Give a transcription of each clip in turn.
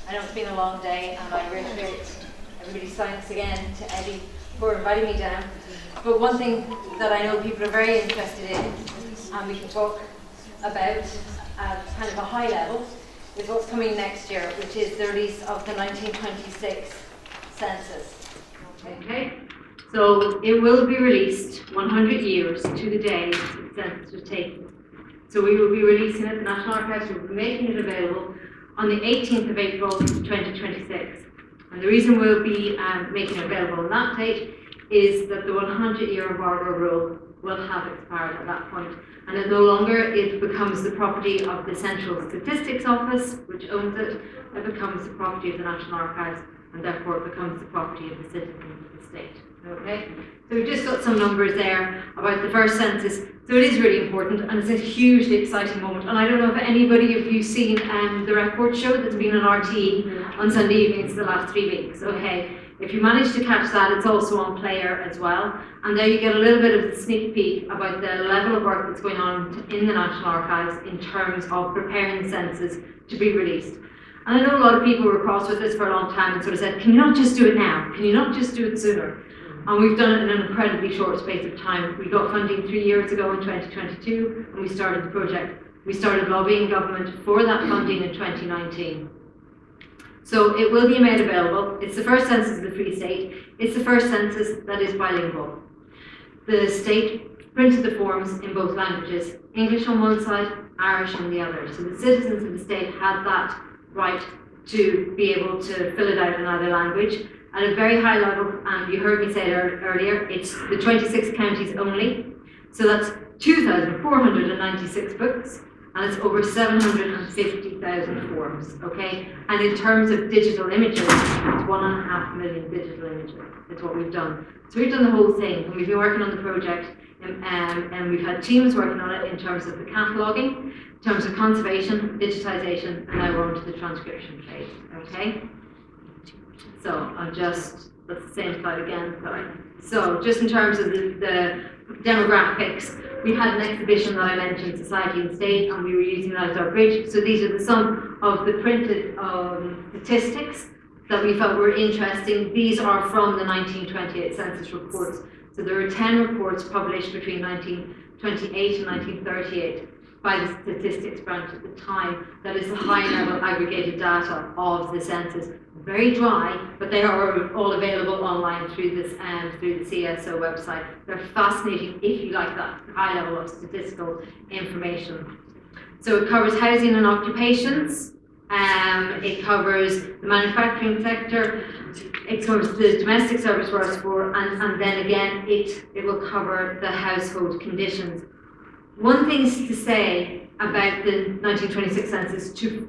I know it's been a long day, and I reiterate everybody's thanks again to Eddie for inviting me down. But one thing that I know people are very interested in, and we can talk about at kind of a high level, is what's coming next year, which is the release of the 1926 census. Okay? So it will be released 100 years to the day the census was taken. So we will be releasing it, the National Archives will be making it available on the 18th of April 2026. And the reason we'll be making it available on that date is that the 100-year embargo rule will have expired at that point. And it no longer it becomes the property of the Central Statistics Office, which owns it. It becomes the property of the National Archives, and therefore it becomes the property of the citizens of the state. Okay? So we've just got some numbers there about the first census. So it is really important, and it's a hugely exciting moment. And I don't know if anybody of you seen the record show that's been on RTE on Sunday evenings the last 3 weeks. Okay? If you manage to catch that, it's also on Player as well. And there you get a little bit of a sneak peek about the level of work that's going on in the National Archives in terms of preparing the census to be released. And I know a lot of people were cross with this for a long time and sort of said, can you not just do it now? Can you not just do it sooner? And we've done it in an incredibly short space of time. We got funding 3 years ago in 2022, and we started the project. We started lobbying government for that funding in 2019. So it will be made available. It's the first census of the Free State. It's the first census that is bilingual. The state printed the forms in both languages, English on one side, Irish on the other. So the citizens of the state had that right to be able to fill it out in either language. At a very high level, and you heard me say it earlier, it's the 26 counties only. So that's 2,496 books, and it's over 750,000 forms, okay? And in terms of digital images, it's 1.5 million digital images. That's what we've done. So we've done the whole thing, and we've been working on the project, and we've had teams working on it in terms of the cataloguing, in terms of conservation, digitisation, and now we're on to the transcription phase, okay? So that's the same slide again, sorry. So just in terms of the demographics, we had an exhibition that I mentioned, Society and State, and we were using that as our bridge. So these are some of the printed statistics that we felt were interesting. These are from the 1928 census reports. So there are 10 reports published between 1928 and 1938 by the statistics branch at the time. That is the high-level aggregated data of the census. Very dry, but they are all available online through this through the CSO website. They're fascinating if you like that high level of statistical information. So it covers housing and occupations. It covers the manufacturing sector. It covers the domestic service workforce, and then again it will cover the household conditions. One thing is to say about the 1926 census to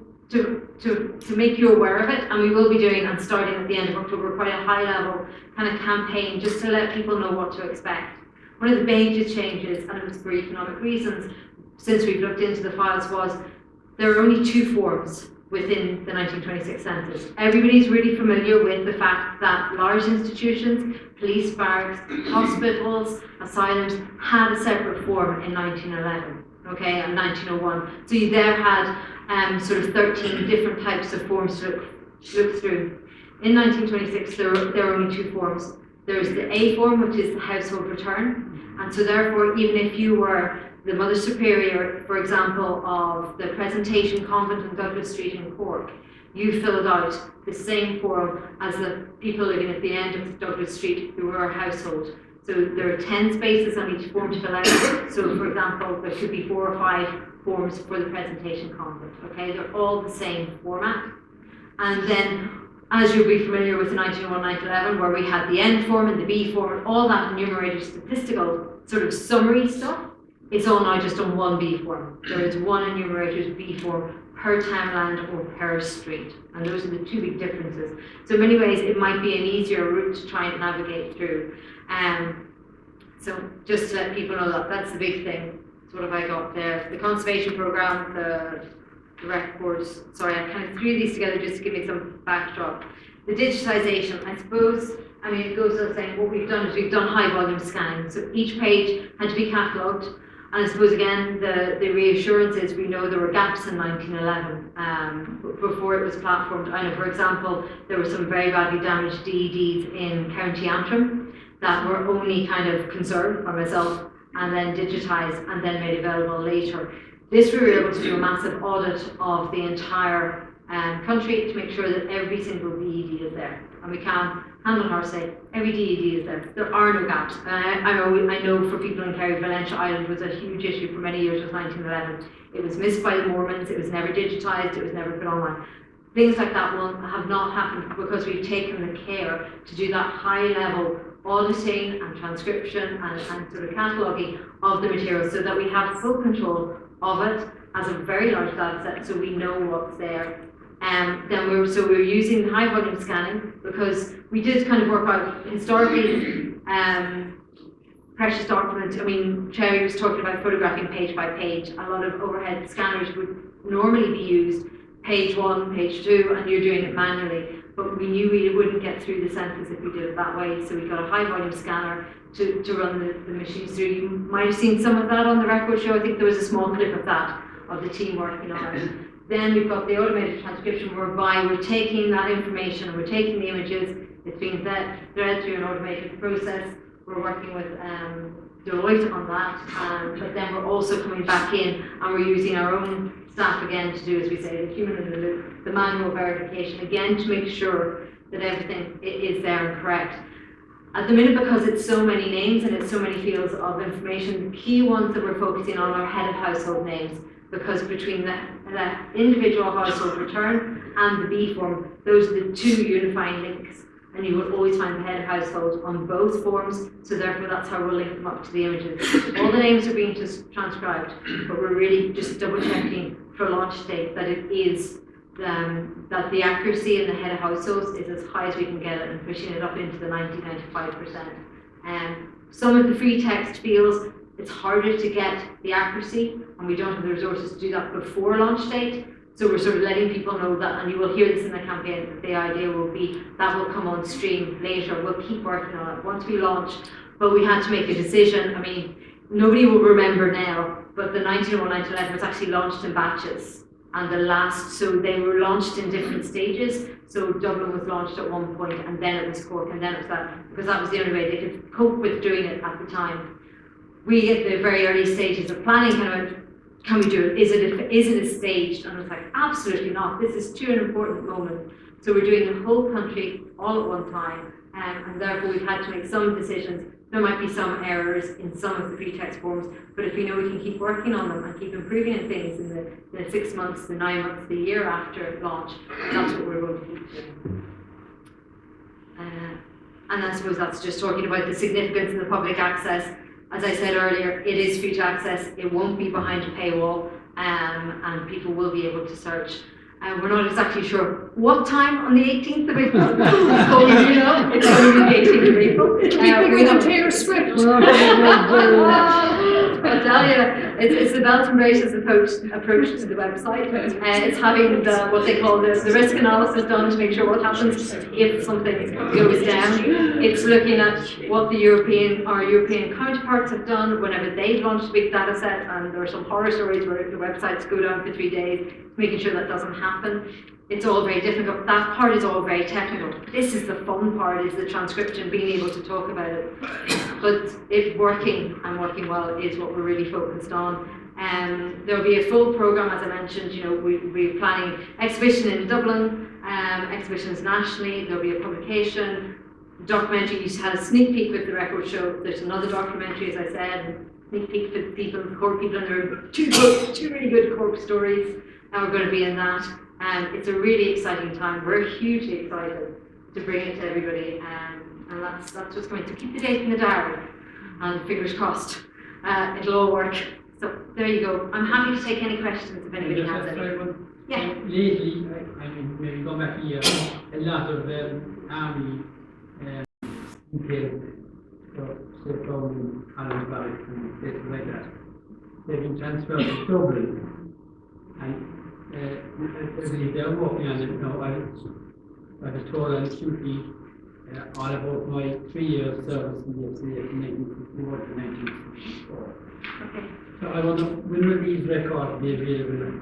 make you aware of it, and we will be doing, and starting at the end of October, quite a high level kind of campaign just to let people know what to expect. One of the major changes, and it was for economic reasons, since we've looked into the files, was there are only 2 forms within the 1926 census. Everybody's really familiar with the fact that large institutions, police barracks, hospitals, asylums had a separate form in 1911, okay, and 1901. So you there had sort of 13 different types of forms to look through. In 1926, there are only 2 forms. There's the A form, which is the household return, and so therefore, even if you were the Mother Superior, for example, of the Presentation Convent in Douglas Street in Cork, you filled out the same form as the people living at the end of Douglas Street who were a household. So there are 10 spaces on each form to fill out. So for example, there could be 4 or 5 forms for the Presentation Convent, okay? They're all the same format. And then, as you'll be familiar with the 1901, 1911, where we had the N form and the B form, and all that enumerated statistical sort of summary stuff, it's all now just on one B form. There is one enumerated B form per townland or per street. And those are the 2 big differences. So in many ways, it might be an easier route to try and navigate through. So just to let people know that that's the big thing. So what have I got there? The conservation program, the records. Sorry, I kind of threw these together just to give me some backdrop. The digitization, I suppose, I mean, it goes without saying, what we've done is we've done high volume scanning. So each page had to be catalogued. And I suppose again, the reassurance is we know there were gaps in 1911 before it was platformed. I know, for example, there were some very badly damaged DEDs in County Antrim that were only kind of conserved by myself and then digitised and then made available later. This we were able to do a massive audit of the entire country to make sure that every single DED is there. And we can, hand on heart, say every DED is there. There are no gaps. I know for people in Kerry, Valentia Island was a huge issue for many years with 1911. It was missed by the Mormons, it was never digitised, it was never put online. Things like that will have not happened because we've taken the care to do that high level auditing and transcription and sort of cataloguing of the material so that we have full control of it as a very large data set so we know what's there. Then we're using high volume scanning because we did kind of work out historically precious documents. I mean, Cherry was talking about photographing page by page. A lot of overhead scanners would normally be used page 1, page 2, and you're doing it manually. But we knew we wouldn't get through the census if we did it that way, so we got a high volume scanner to run the machines through. You might have seen some of that on the record show. I think there was a small clip of that, of the team working on it. Then we've got the automated transcription whereby we're taking that information, we're taking the images, it's being read through an automated process. We're working with Deloitte on that, but then we're also coming back in and we're using our own staff again to do, as we say, the human in the loop, the manual verification, again to make sure that everything is there and correct. At the minute, because it's so many names and it's so many fields of information, the key ones that we're focusing on are head of household names, because between the individual household return and the B form, those are the two unifying links. And you will always find the head of household on both forms, so therefore that's how we'll link them up to the images. All the names are being transcribed, but we're really just double checking for launch date that it is, that the accuracy in the head of households is as high as we can get it and pushing it up into the 90-95%. Some of the free text fields, it's harder to get the accuracy and we don't have the resources to do that before launch date. So we're sort of letting people know that, and you will hear this in the campaign, that the idea will be that will come on stream later. We'll keep working on it once we launch, but we had to make a decision. I mean, nobody will remember now, but the 1901, 1911 was actually launched in batches. And so they were launched in different stages. So Dublin was launched at one point, and then it was Cork, and then it was that, because that was the only way they could cope with doing it at the time. We, at the very early stages of planning, kind of went, can we do it? Is it a staged? And I was like, absolutely not. This is too an important moment. So we're doing the whole country all at one time, and therefore we've had to make some decisions. There might be some errors in some of the free text forms, but if we know we can keep working on them and keep improving things in the 6 months, the 9 months, the year after launch, that's what we're going to keep doing. And I suppose that's just talking about the significance of the public access. As I said earlier, it is free to access. It won't be behind a paywall, and people will be able to search. We're not exactly sure what time on the 18th of April. It's going to be the 18th of April. It'll be bigger than Taylor Swift. I tell you, it's the belt and braces approach to the website. It's having what they call the risk analysis done to make sure what happens if something goes down. It's looking at what our European counterparts have done whenever they've launched a big data set, and there are some horror stories where the websites go down for 3 days, making sure that doesn't happen. It's all very difficult. That part is all very technical. This is the fun part, is the transcription, being able to talk about it. But it working and working well is what we're really focused on. There'll be a full programme, as I mentioned. We're planning exhibition in Dublin, exhibitions nationally. There'll be a publication, documentary. You had a sneak peek with the record show. There's another documentary, as I said, sneak peek for people, Cork people, and there are two really good Cork stories, and we're going to be in that. It's a really exciting time. We're hugely excited to bring it to everybody, and that's what's going to keep the date in the diary, and fingers crossed it'll all work. So there you go. I'm happy to take any questions if anybody has any. Yeah. Lately, I mean, maybe go back a year, a lot of army detailed state government Ireland barracks and places like that. They've been transferred to Dublin, and I believe they're working on it now. I was told on duty all about my 3 years service in the FCA from 1964 to 1964. Okay. So I wonder, when will these records be available?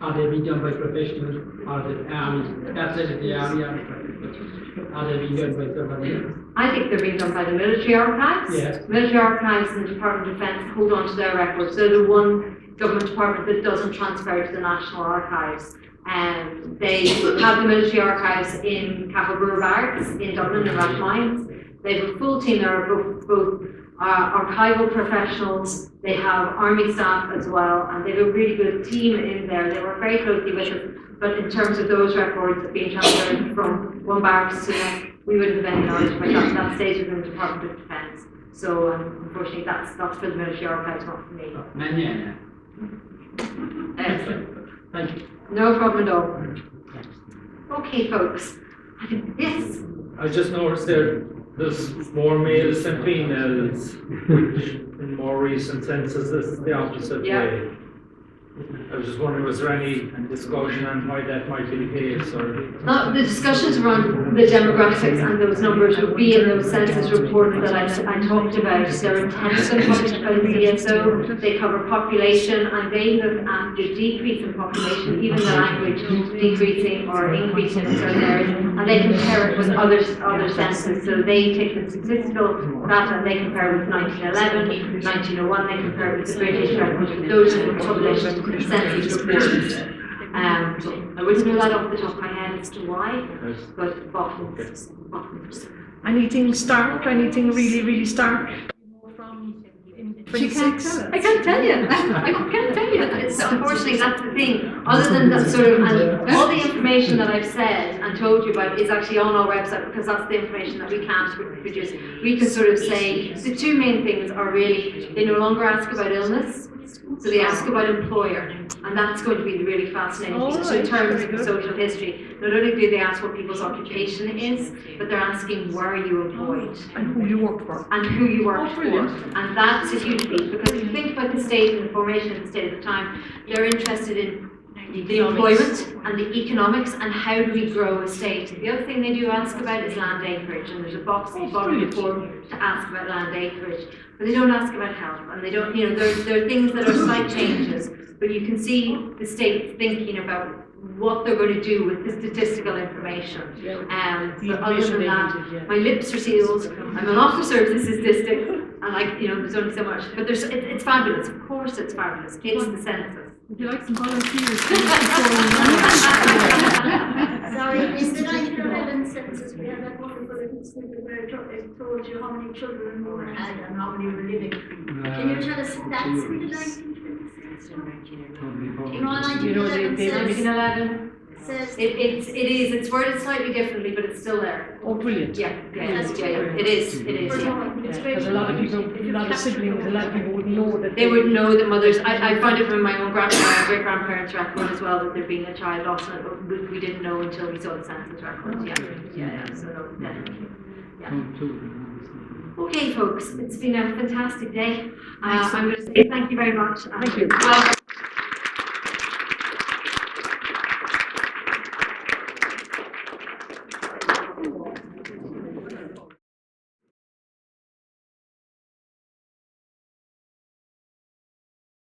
Are they being done by professionals? Are they army? That's it, the army. Are they being done by somebody else? I think they're being done by the military archives. Yes. Military archives and the Department of Defence hold on to their records. They're the one government department that doesn't transfer to the National Archives. They have the military archives in Cavalry Barracks in Dublin and Rathmines. They have a full team. There are both archival professionals. They have army staff as well, and they have a really good team in there. They work very closely with us. But in terms of those records being transferred from one barracks to the next, we wouldn't have any knowledge about that. That stays within the Department of Defence. So unfortunately, that's for the military archives, not for me. Thank you. No problem at all. Okay, folks. I think yes. I just noticed there's more males than females, which in more recent census is the opposite way. I was just wondering, was there any discussion on why that might be the case, or? The discussions around the demographics and those numbers would be in those census reports that I talked about. They're intensive published by the CSO. They cover population, and they look at the decrease in population, even the language decreasing or increasing in certain areas, and they compare it with other census. So they take the statistical data and they compare with 1911, 1901. They compare it with the British record. Those are published census reports. I wouldn't know that off the top of my head as to why, but bottoms. Anything stark? Anything really stark? From in 26? I can't tell you. I can't tell you. It's unfortunately that's the thing. Other than that sort of, and all the information that I've said and told you about is actually on our website, because that's the information that we can't produce. We can sort of say the two main things are really, they no longer ask about illness. So they ask about employer, and that's going to be the really fascinating thing. So in terms of social history, not only do they ask what people's occupation is, but they're asking where are you employed And who you work for. and who you worked for. And that's a huge piece, because if you think about the state and the formation of the state at the time, they're interested in the employment and the economics and how do we grow a state. The other thing they do ask about is land acreage, and there's a box at the bottom of the form to ask about land acreage. But they don't ask about health, and they don't, there are things that are slight changes, but you can see the state thinking about what they're going to do with the statistical information. But other than that, my lips are sealed. I'm an officer of the statistic, and there's only so much. But it's fabulous. Of course, it's fabulous. It's the census. Would you like some volunteers? Sorry, in the 1911 census, we had that wonderful little snippet where it told you how many children you had and how many were living. Can you tell us if that's in the 1926 one? You know, 1911 says it is. It's worded slightly differently, but it's still there. Oh, brilliant. Yeah. It is. Because a lot of people, a lot of siblings, a lot of people would know that They would know that mothers. I found it from my own great grandparents' record as well that there'd been a child lost, and we didn't know until we saw the census records. Yeah. So definitely. Yeah. Okay, folks, it's been a fantastic day. I'm going to say thank you very much. Thank you. Well,